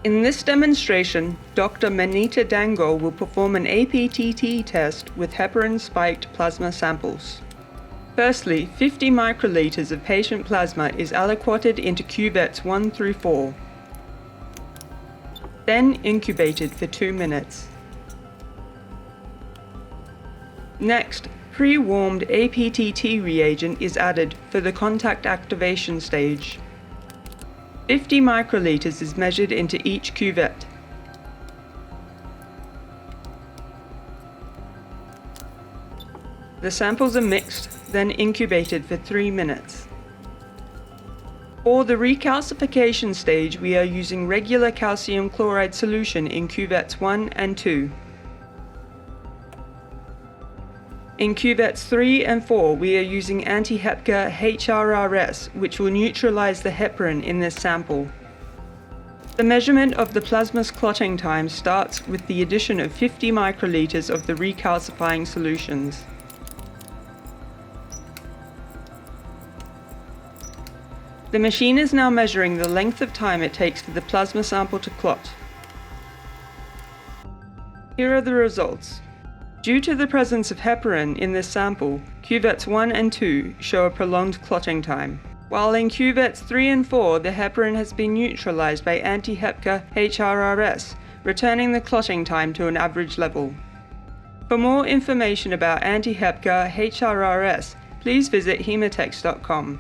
In this demonstration, Dr. Manita Dangol will perform an APTT test with heparin-spiked plasma samples. Firstly, 50 microliters of patient plasma is aliquoted into cuvettes 1 through 4. Then incubated for 2 minutes. Next, pre-warmed APTT reagent is added for the contact activation stage. 50 microliters is measured into each cuvette. The samples are mixed, then incubated for 3 minutes. For the recalcification stage, we are using regular calcium chloride solution in cuvettes 1 and 2. In cuvettes 3 and 4, we are using Antihepca HRRS, which will neutralize the heparin in this sample. The measurement of the plasma's clotting time starts with the addition of 50 microliters of the recalcifying solutions. The machine is now measuring the length of time it takes for the plasma sample to clot. Here are the results. Due to the presence of heparin in this sample, cuvettes 1 and 2 show a prolonged clotting time, while in cuvettes 3 and 4 the heparin has been neutralized by Antihepca HRRS, returning the clotting time to an average level. For more information about Antihepca HRRS, please visit hematex.com.